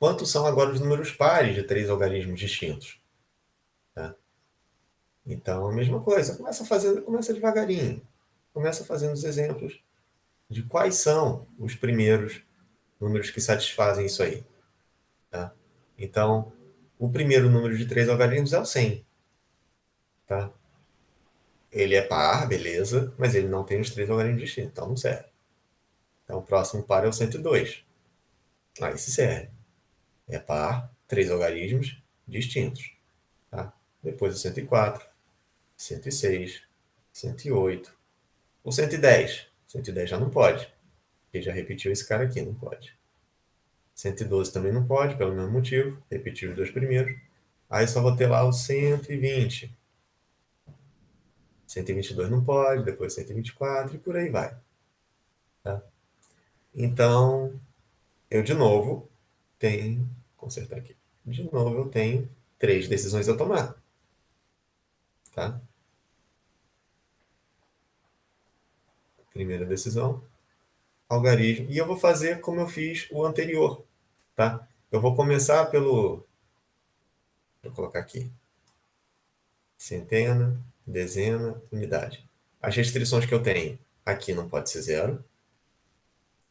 quantos são agora os números pares de 3 algarismos distintos? Tá? Então, a mesma coisa, começa devagarinho. Começa fazendo os exemplos de quais são os primeiros números que satisfazem isso aí. Tá? Então, o primeiro número de 3 algarismos é o 100. Tá? Ele é par, beleza, mas ele não tem os 3 algarismos distintos, então não serve. Então, o próximo par é o 102. Aí se serve. É par, 3 algarismos distintos. Tá? Depois o 104, 106, 108. O 110. 110 já não pode. Ele já repetiu esse cara aqui, não pode. 112 também não pode, pelo mesmo motivo. Repetiu os dois primeiros. Aí só vou ter lá o 120. 122 não pode, depois 124 e por aí vai. Tá? Então, eu de novo tenho. Consertar aqui. De novo eu tenho 3 decisões a tomar. Tá? Primeira decisão, algarismo. E eu vou fazer como eu fiz o anterior. Tá? Eu vou começar pelo. Vou colocar aqui. Centena, dezena, unidade. As restrições que eu tenho. Aqui não pode ser zero.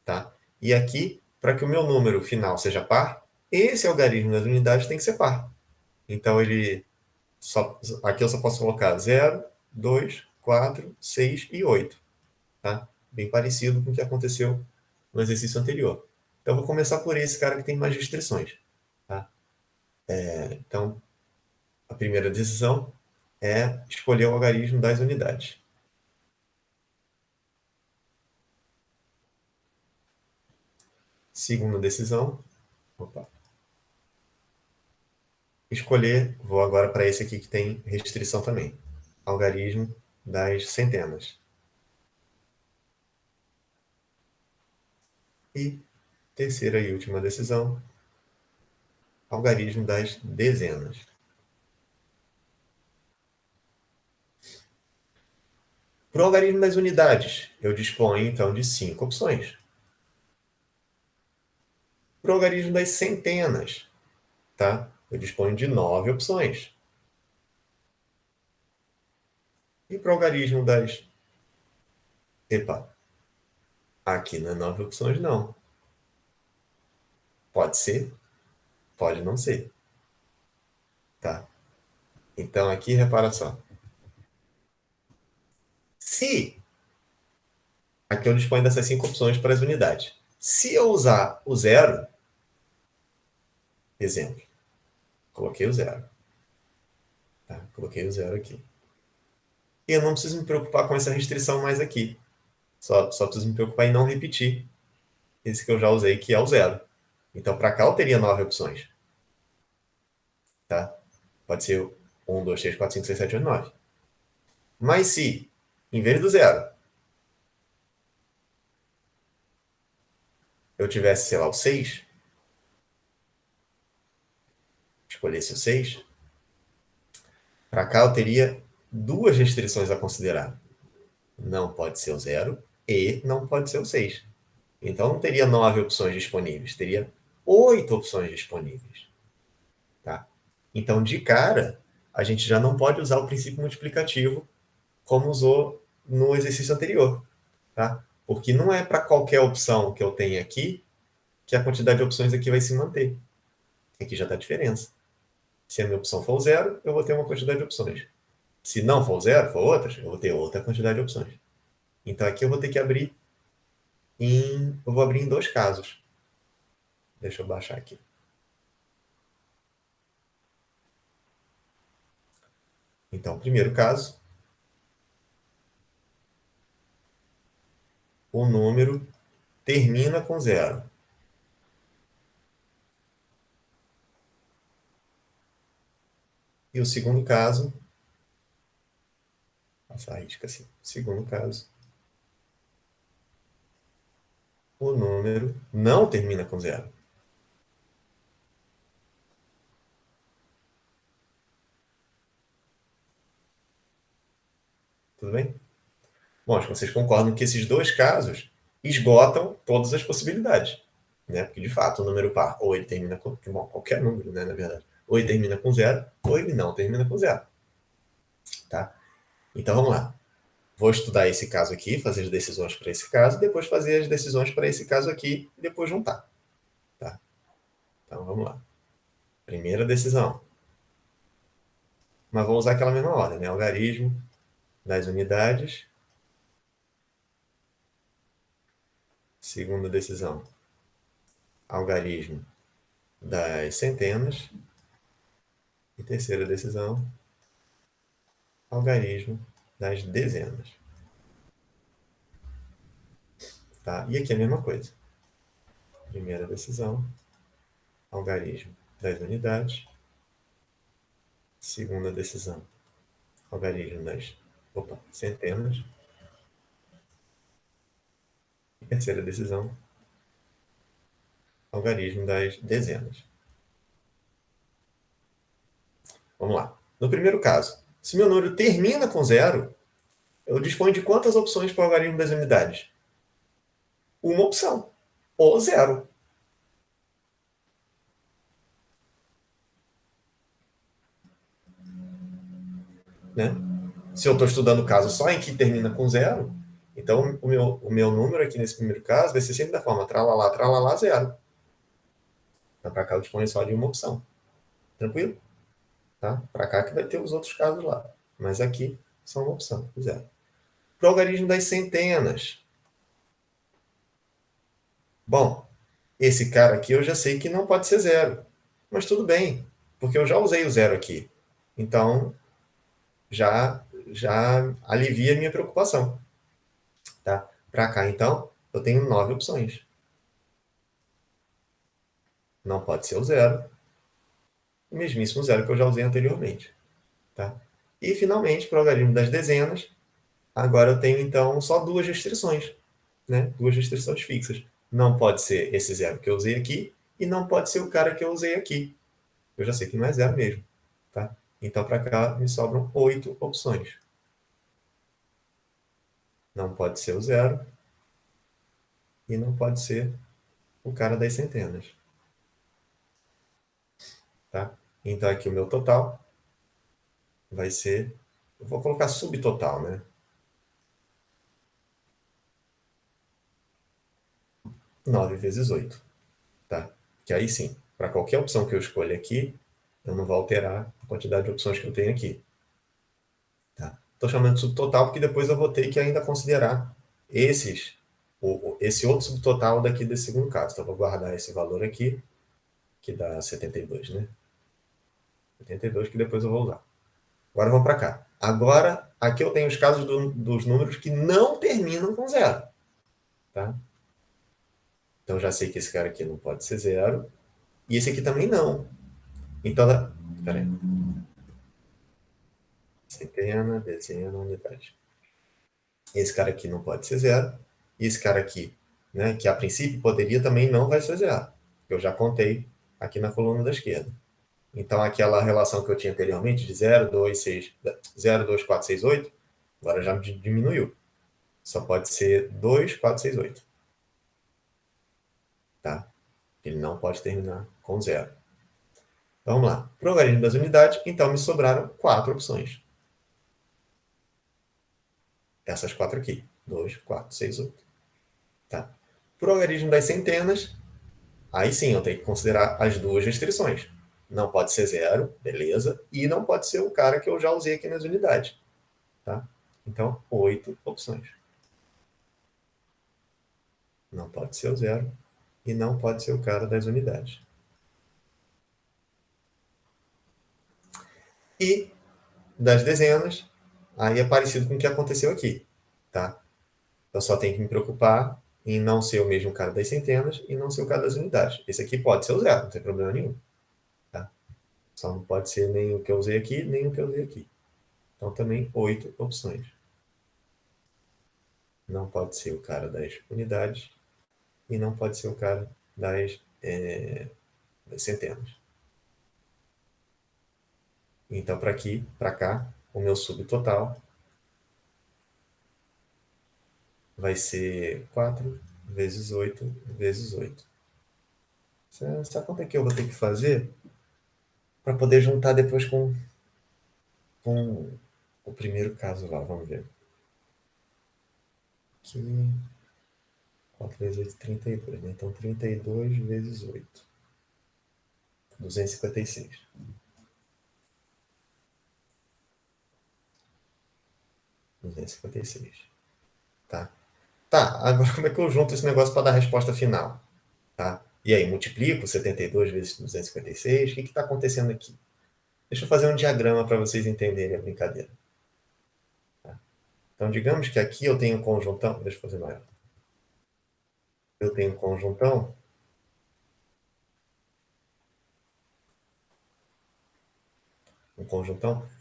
Tá? E aqui, para que o meu número final seja par, esse algarismo das unidades tem que ser par. Então, aqui eu só posso colocar 0, 2, 4, 6 e 8. Tá? Bem parecido com o que aconteceu no exercício anterior. Então, eu vou começar por esse cara que tem mais restrições. Tá? Então, a primeira decisão é escolher o algarismo das unidades. Segunda decisão, opa, escolher, vou agora para esse aqui que tem restrição também, algarismo das centenas. E terceira e última decisão, algarismo das dezenas. Para o algarismo das unidades, eu disponho então de 5 opções. Para o algarismo das centenas, tá? Eu disponho de 9 opções. E para o algarismo das... Epa, aqui não é 9 opções não. Pode ser, pode não ser. Tá? Então aqui, repara só. Se aqui eu disponho dessas 5 opções para as unidades. Se eu usar o zero, exemplo, coloquei o zero. Tá? Coloquei o zero aqui. E eu não preciso me preocupar com essa restrição mais aqui. Só preciso me preocupar em não repetir esse que eu já usei, que é o zero. Então, para cá eu teria 9 opções. Tá? Pode ser 1, 2, 3, 4, 5, 6, 7, 8, 9. Mas se, em vez do zero, eu tivesse, sei lá, o 6, escolhesse o 6, para cá eu teria duas restrições a considerar. Não pode ser o zero e não pode ser o 6. Então não teria 9 opções disponíveis, teria 8 opções disponíveis. Tá? Então, de cara, a gente já não pode usar o princípio multiplicativo como usou no exercício anterior. Tá? Porque não é para qualquer opção que eu tenha aqui que a quantidade de opções aqui vai se manter. Aqui já está a diferença. Se a minha opção for zero, eu vou ter uma quantidade de opções. Se não for zero, for outras, eu vou ter outra quantidade de opções. Então aqui eu vou ter que abrir eu vou abrir em dois casos. Deixa eu baixar aqui. Então, primeiro caso, o número termina com zero. E o segundo caso, passar a risca assim. Segundo caso, o número não termina com zero. Tudo bem? Bom, acho que vocês concordam que esses dois casos esgotam todas as possibilidades. né? Porque, de fato, o número par, ou ele termina com... Bom, qualquer número, né, na verdade. Ou ele termina com zero, ou ele não termina com zero. Tá? Então, vamos lá. Vou estudar esse caso aqui, fazer as decisões para esse caso, depois fazer as decisões para esse caso aqui, e depois juntar. Tá? Então, vamos lá. Primeira decisão. Mas vou usar aquela mesma ordem, né? Algarismo das unidades. Segunda decisão. Algarismo das centenas. E terceira decisão. Algarismo das dezenas. Tá? E aqui é a mesma coisa. Primeira decisão. Algarismo das unidades. Segunda decisão. Algarismo das centenas. E terceira decisão. Algarismo das dezenas. Vamos lá. No primeiro caso, se meu número termina com zero, eu disponho de quantas opções para o algarismo das unidades? Uma opção, ou zero. Né? Se eu estou estudando o caso só em que termina com zero, então o meu número aqui nesse primeiro caso vai ser sempre da forma tralalá, zero. Então, para cá eu disponho só de uma opção. Tranquilo? Tá? Para cá que vai ter os outros casos lá. Mas aqui só uma opção, zero. Para o algarismo das centenas. Bom, esse cara aqui eu já sei que não pode ser zero. Mas tudo bem, porque eu já usei o zero aqui. Então, já alivia a minha preocupação. Tá? Para cá, então, eu tenho 9 opções. Não pode ser o zero. O mesmíssimo zero que eu já usei anteriormente. Tá? E, finalmente, para o algarismo das dezenas, agora eu tenho, então, só duas restrições. Né? Duas restrições fixas. Não pode ser esse zero que eu usei aqui e não pode ser o cara que eu usei aqui. Eu já sei que não é zero mesmo. Tá? Então, para cá, me sobram 8 opções. Não pode ser o zero e não pode ser o cara das centenas. Tá? Então, aqui o meu total vai ser... Eu vou colocar subtotal, né? 9 vezes 8. Tá? Que aí sim, para qualquer opção que eu escolha aqui, eu não vou alterar a quantidade de opções que eu tenho aqui. Tá? Estou chamando de subtotal porque depois eu vou ter que ainda considerar esse outro subtotal daqui desse segundo caso. Então, eu vou guardar esse valor aqui, que dá 72, né? 72 que depois eu vou usar. Agora vamos para cá. Agora, aqui eu tenho os casos dos números que não terminam com zero. Tá? Então, já sei que esse cara aqui não pode ser zero. E esse aqui também não. Então, peraí. Centena, dezena, unidade. Esse cara aqui não pode ser zero. E esse cara aqui, né, que a princípio poderia, também não vai ser zero. Eu já contei aqui na coluna da esquerda. Então, aquela relação que eu tinha anteriormente de 0, 2, 6, 0, 2, 4, 6, 8, agora já diminuiu. Só pode ser 2, 4, 6, 8. Tá? Ele não pode terminar com zero. Então, vamos lá. Para o algarismo das unidades, então me sobraram 4 opções. Essas 4 aqui. 2, 4, 6, 8. Tá? Para o algarismo das centenas, aí sim eu tenho que considerar as duas restrições. Não pode ser zero, beleza, e não pode ser o cara que eu já usei aqui nas unidades. Tá? Então, 8 opções. Não pode ser o zero e não pode ser o cara das unidades. E das dezenas, aí é parecido com o que aconteceu aqui. Tá? Eu só tenho que me preocupar em não ser o mesmo cara das centenas e não ser o cara das unidades. Esse aqui pode ser o zero, não tem problema nenhum. Tá? Só não pode ser nem o que eu usei aqui, nem o que eu usei aqui. Então, também 8 opções. Não pode ser o cara das unidades e não pode ser o cara das centenas. Então, para aqui, para cá, o meu subtotal vai ser 4 vezes 8 vezes 8. Sabe quanto é que eu vou ter que fazer para poder juntar depois com o primeiro caso lá? Vamos ver. Aqui, 4 vezes 8, 32, né? Então, 32 vezes 8. 256. 256. Tá? Tá, agora como é que eu junto esse negócio para dar a resposta final? Tá? E aí, multiplico 72 vezes 256. O que está acontecendo aqui? Deixa eu fazer um diagrama para vocês entenderem a brincadeira. Tá? Então, digamos que aqui eu tenho um conjuntão. Deixa eu fazer mais. Eu tenho um conjuntão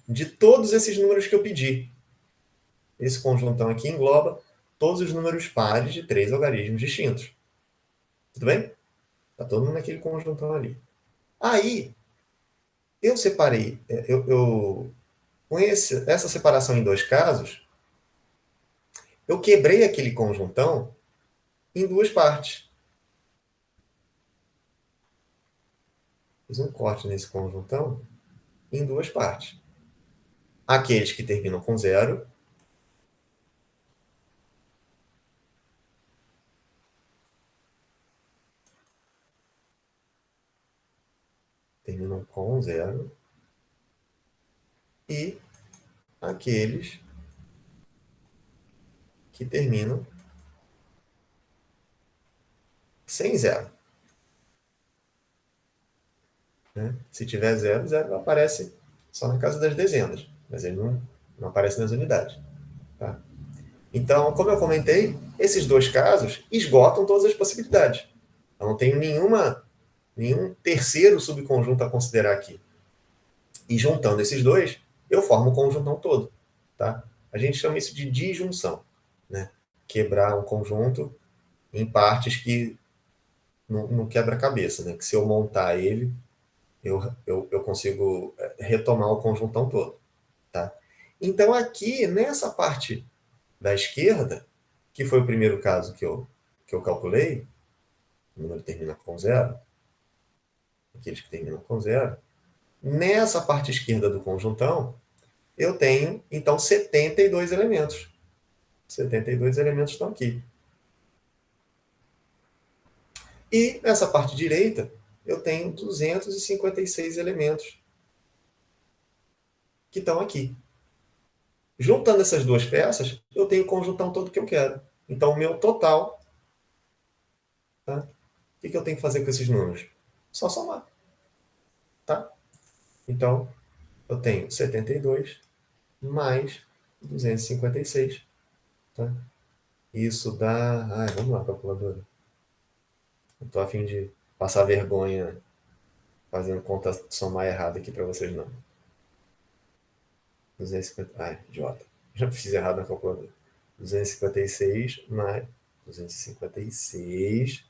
de todos esses números que eu pedi. Esse conjuntão aqui engloba todos os números pares de três algarismos distintos. Tudo bem? Está todo mundo naquele conjuntão ali. Aí, eu separei, com essa separação em dois casos, eu quebrei aquele conjuntão em duas partes. Fiz um corte nesse conjuntão em duas partes. Aqueles que terminam com zero terminam com zero e aqueles que terminam sem zero. Né? Se tiver zero, zero aparece só na casa das dezenas, mas ele não aparece nas unidades. Tá? Então, como eu comentei, esses dois casos esgotam todas as possibilidades. Eu não tenho nenhum terceiro subconjunto a considerar aqui. E juntando esses dois, eu formo o conjuntão todo. Tá? A gente chama isso de disjunção. Né? Quebrar um conjunto em partes que não quebra-cabeça. Né? Que se eu montar ele, eu consigo retomar o conjuntão todo. Tá? Então, aqui, nessa parte da esquerda, que foi o primeiro caso que eu calculei, o número termina com zero, aqueles que terminam com zero, nessa parte esquerda do conjuntão, eu tenho, então, 72 elementos. 72 elementos estão aqui. E nessa parte direita, eu tenho 256 elementos que estão aqui. Juntando essas duas peças, eu tenho o conjuntão todo que eu quero. Então, o meu total, tá? O que eu tenho que fazer com esses números? Só somar. Tá? Então, eu tenho 72 mais 256. Tá? Isso dá. Ai, vamos lá, calculadora. Não estou a fim de passar vergonha fazendo conta somar errado aqui para vocês, não. 250. Ai, idiota. Já fiz errado na calculadora. 256 mais 256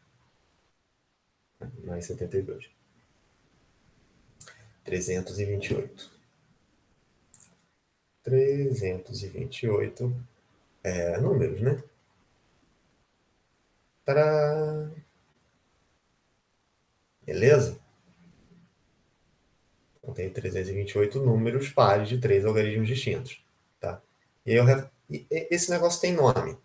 mais 72. 328. 328 números, né? Tadá! Beleza? Eu tenho 328 números pares de três algarismos distintos. Tá? E aí esse negócio tem nome.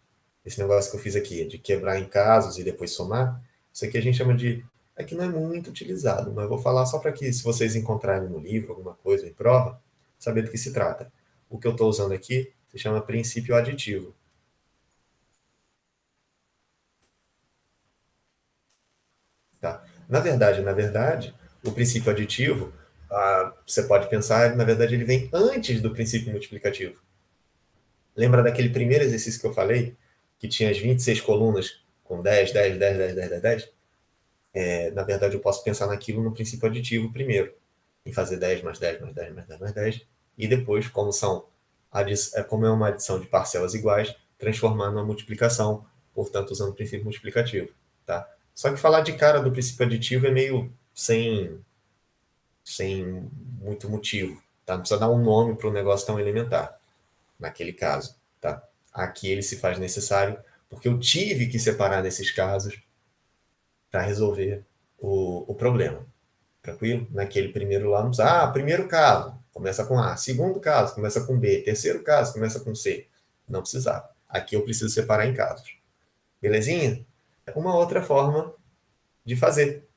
Esse negócio que eu fiz aqui, de quebrar em casos e depois somar, isso aqui a gente chama de. É que não é muito utilizado, mas eu vou falar só para que, se vocês encontrarem no livro alguma coisa em prova, saber do que se trata. O que eu estou usando aqui se chama princípio aditivo. Tá? Na verdade, o princípio aditivo, você pode pensar, na verdade, ele vem antes do princípio multiplicativo. Lembra daquele primeiro exercício que eu falei, que tinha as 26 colunas com 10, 10, 10, 10, 10, 10, 10? Na verdade, eu posso pensar naquilo no princípio aditivo primeiro, em fazer 10 mais 10 mais 10 mais 10 mais 10, e depois, como é uma adição de parcelas iguais, transformar numa multiplicação, portanto, usando o princípio multiplicativo. Tá? Só que falar de cara do princípio aditivo é meio sem muito motivo. Tá? Não precisa dar um nome para um negócio tão elementar, naquele caso. Tá? Aqui ele se faz necessário, porque eu tive que separar nesses casos para resolver. o problema. Tranquilo? Naquele primeiro lá, não precisa. Primeiro caso, começa com A. Segundo caso, começa com B. Terceiro caso, começa com C. Não precisava. Aqui eu preciso separar em casos. Belezinha? Uma outra forma de fazer,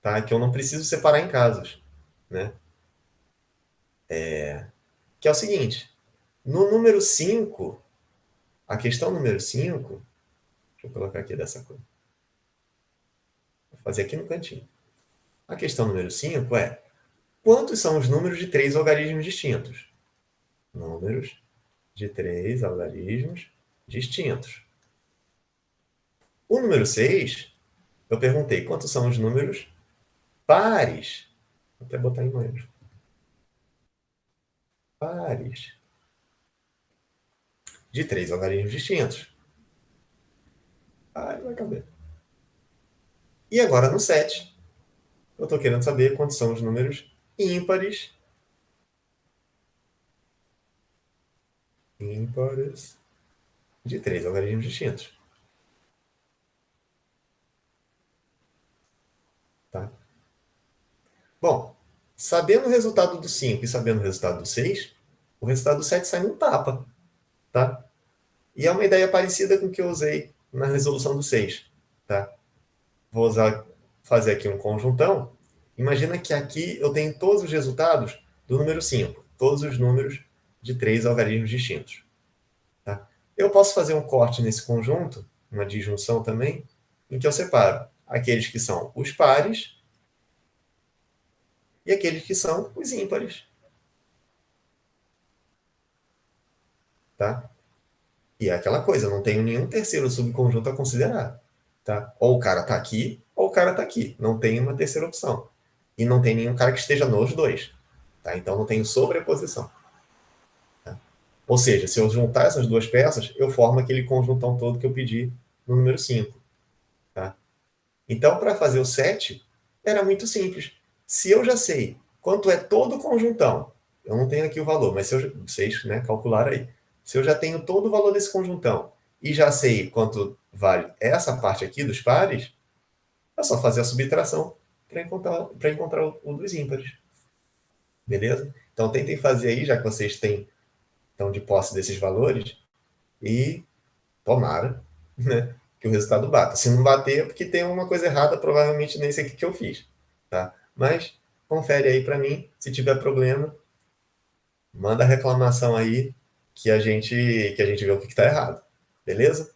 tá? Que eu não preciso separar em casos, né? Que é o seguinte, no número 5, a questão número 5, deixa eu colocar aqui dessa cor. Vou fazer aqui no cantinho. A questão número 5 é: quantos são os números de 3 algarismos distintos? Números de 3 algarismos distintos. O número 6, eu perguntei quantos são os números pares. Vou até botar em maiúsculo. Pares de 3 algarismos distintos. Vai caber. E agora no 7, eu estou querendo saber quantos são os números ímpares. Ímpares de 3 algarismos distintos. Tá? Bom, sabendo o resultado do 5 e sabendo o resultado do 6, o resultado do 7 sai num tapa. Tá? E é uma ideia parecida com o que eu usei na resolução do 6. Tá? Vou fazer aqui um conjuntão. Imagina que aqui eu tenho todos os resultados do número 5. Todos os números de 3 algarismos distintos. Tá? Eu posso fazer um corte nesse conjunto, uma disjunção também, em que eu separo aqueles que são os pares e aqueles que são os ímpares. Tá? E é aquela coisa, eu não tenho nenhum terceiro subconjunto a considerar. Tá? Ou o cara está aqui, ou o cara está aqui. Não tem uma terceira opção. E não tem nenhum cara que esteja nos dois. Tá? Então não tenho sobreposição. Tá? Ou seja, se eu juntar essas duas peças, eu formo aquele conjuntão todo que eu pedi no número 5. Tá? Então, para fazer o 7, era muito simples. Se eu já sei quanto é todo o conjuntão, eu não tenho aqui o valor, mas se vocês, né, calcularam aí. Se eu já tenho todo o valor desse conjuntão e já sei quanto vale essa parte aqui dos pares, é só fazer a subtração para encontrar o dos ímpares. Beleza? Então tentem fazer aí, já que vocês estão de posse desses valores, e tomara, né, que o resultado bata. Se não bater, é porque tem uma coisa errada, provavelmente nesse aqui que eu fiz. Tá? Mas confere aí para mim. Se tiver problema, manda reclamação aí que a gente vê o que está errado. Beleza?